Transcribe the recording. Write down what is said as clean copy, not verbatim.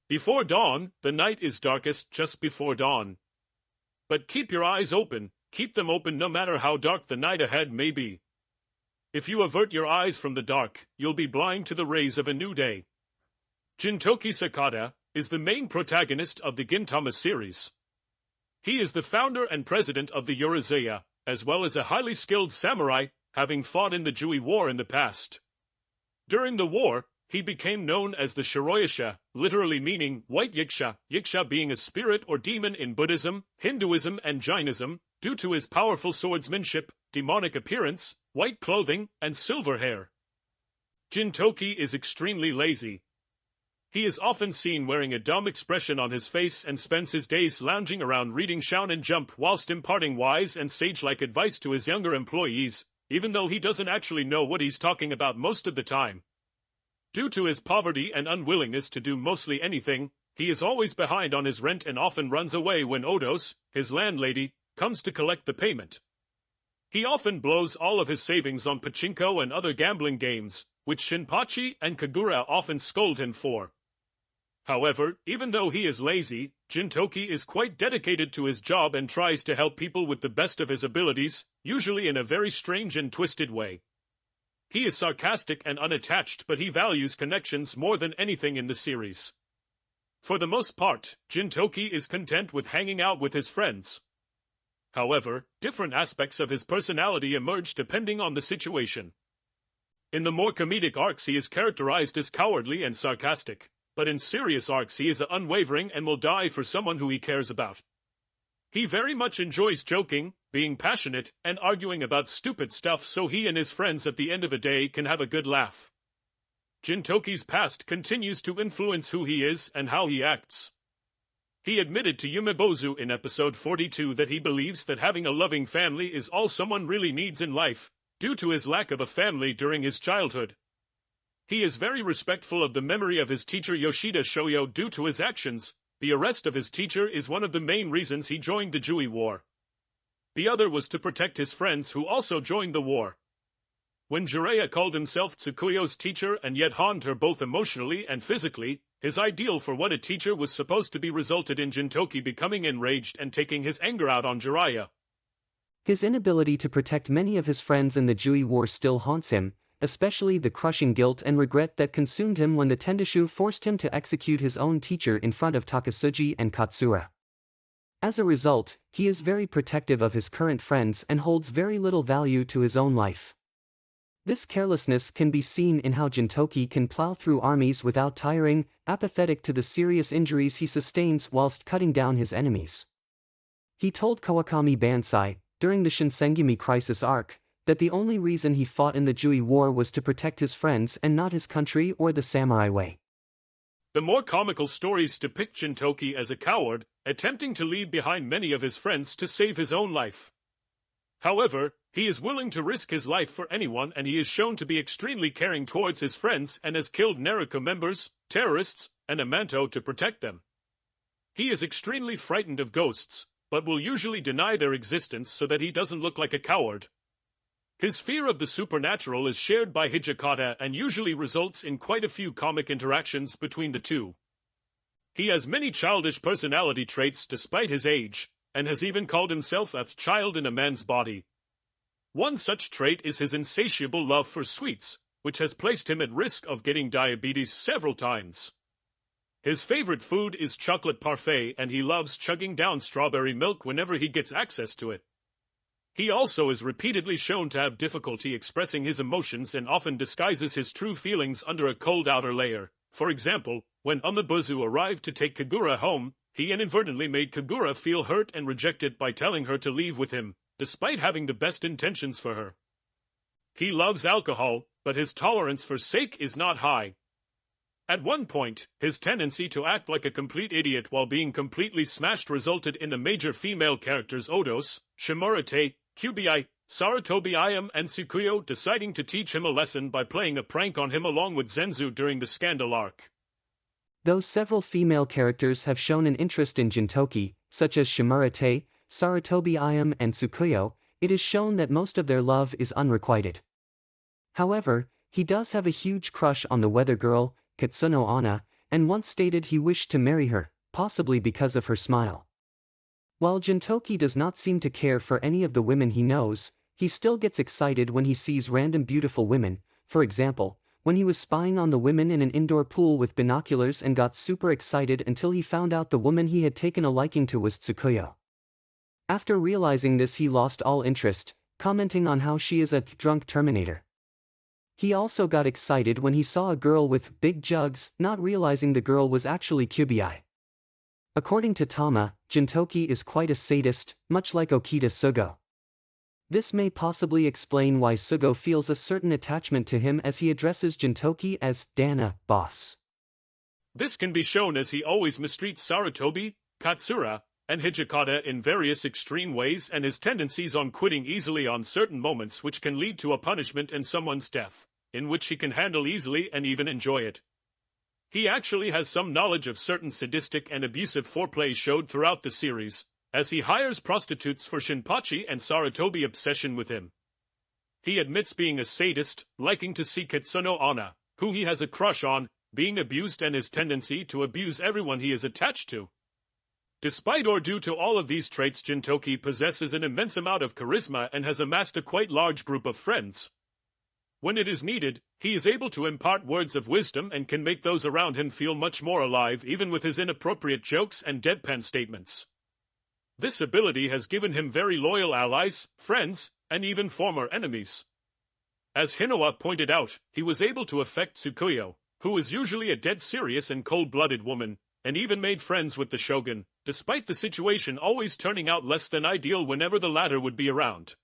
Before dawn, the night is darkest just before dawn. But keep your eyes open, keep them open no matter how dark the night ahead may be. If you avert your eyes from the dark, you'll be blind to the rays of a new day. Gintoki Sakata is the main protagonist of the Gintama series. He is the founder and president of the Yorozuya, as well as a highly skilled samurai, having fought in the Jui War in the past. During the war, he became known as the Shiroyasha, literally meaning white yiksha, yiksha being a spirit or demon in Buddhism, Hinduism and Jainism, due to his powerful swordsmanship, demonic appearance, white clothing, and silver hair. Gintoki is extremely lazy. He is often seen wearing a dumb expression on his face and spends his days lounging around reading Shonen Jump whilst imparting wise and sage-like advice to his younger employees, even though he doesn't actually know what he's talking about most of the time. Due to his poverty and unwillingness to do mostly anything, he is always behind on his rent and often runs away when Odos, his landlady, comes to collect the payment. He often blows all of his savings on pachinko and other gambling games, which Shinpachi and Kagura often scold him for. However, even though he is lazy, Gintoki is quite dedicated to his job and tries to help people with the best of his abilities, usually in a very strange and twisted way. He is sarcastic and unattached, but he values connections more than anything in the series. For the most part, Gintoki is content with hanging out with his friends. However, different aspects of his personality emerge depending on the situation. In the more comedic arcs he is characterized as cowardly and sarcastic, but in serious arcs he is unwavering and will die for someone who he cares about. He very much enjoys joking, being passionate, and arguing about stupid stuff so he and his friends at the end of a day can have a good laugh. Gintoki's past continues to influence who he is and how he acts. He admitted to Yumebozu in episode 42 that he believes that having a loving family is all someone really needs in life, due to his lack of a family during his childhood. He is very respectful of the memory of his teacher Yoshida Shoyo due to his actions. The arrest of his teacher is one of the main reasons he joined the Jui War. The other was to protect his friends who also joined the war. When Jiraiya called himself Tsukuyo's teacher and yet harmed her both emotionally and physically, his ideal for what a teacher was supposed to be resulted in Gintoki becoming enraged and taking his anger out on Jiraiya. His inability to protect many of his friends in the Jui War still haunts him, especially the crushing guilt and regret that consumed him when the Tendashu forced him to execute his own teacher in front of Takasugi and Katsura. As a result, he is very protective of his current friends and holds very little value to his own life. This carelessness can be seen in how Gintoki can plow through armies without tiring, apathetic to the serious injuries he sustains whilst cutting down his enemies. He told Kawakami Bansai, during the Shinsengumi crisis arc, that the only reason he fought in the Jui War was to protect his friends and not his country or the samurai way. The more comical stories depict Gintoki as a coward, attempting to leave behind many of his friends to save his own life. However, he is willing to risk his life for anyone, and he is shown to be extremely caring towards his friends and has killed Naruto members, terrorists, and Amanto to protect them. He is extremely frightened of ghosts, but will usually deny their existence so that he doesn't look like a coward. His fear of the supernatural is shared by Hijikata and usually results in quite a few comic interactions between the two. He has many childish personality traits despite his age, and has even called himself a child in a man's body. One such trait is his insatiable love for sweets, which has placed him at risk of getting diabetes several times. His favorite food is chocolate parfait, and he loves chugging down strawberry milk whenever he gets access to it. He also is repeatedly shown to have difficulty expressing his emotions and often disguises his true feelings under a cold outer layer. For example, when Umebuzu arrived to take Kagura home, he inadvertently made Kagura feel hurt and rejected by telling her to leave with him, despite having the best intentions for her. He loves alcohol, but his tolerance for sake is not high. At one point, his tendency to act like a complete idiot while being completely smashed resulted in the major female characters Odos, Shimurate, Kubi, Sarutobi Ayam and Tsukuyo deciding to teach him a lesson by playing a prank on him along with Zenzu during the scandal arc. Though several female characters have shown an interest in Gintoki, such as Shimurate, Sarutobi Ayam and Tsukuyo, it is shown that most of their love is unrequited. However, he does have a huge crush on the weather girl, Katsuno Anna, and once stated he wished to marry her, possibly because of her smile. While Gintoki does not seem to care for any of the women he knows, he still gets excited when he sees random beautiful women, for example, when he was spying on the women in an indoor pool with binoculars and got super excited until he found out the woman he had taken a liking to was Tsukuyo. After realizing this he lost all interest, commenting on how she is a drunk Terminator. He also got excited when he saw a girl with big jugs, not realizing the girl was actually Kyubi. According to Tama, Gintoki is quite a sadist, much like Okita Sugo. This may possibly explain why Sugo feels a certain attachment to him as he addresses Gintoki as Dana, boss. This can be shown as he always mistreats Sarutobi, Katsura, and Hijikata in various extreme ways, and his tendencies on quitting easily on certain moments which can lead to a punishment and someone's death, in which he can handle easily and even enjoy it. He actually has some knowledge of certain sadistic and abusive foreplay showed throughout the series, as he hires prostitutes for Shinpachi and Sarutobi obsession with him. He admits being a sadist, liking to see Kitsuno Ana, who he has a crush on, being abused, and his tendency to abuse everyone he is attached to. Despite or due to all of these traits, Gintoki possesses an immense amount of charisma and has amassed a quite large group of friends. When it is needed, he is able to impart words of wisdom and can make those around him feel much more alive, even with his inappropriate jokes and deadpan statements. This ability has given him very loyal allies, friends, and even former enemies. As Hinoa pointed out, he was able to affect Tsukuyo, who is usually a dead serious and cold-blooded woman, and even made friends with the shogun, despite the situation always turning out less than ideal whenever the latter would be around.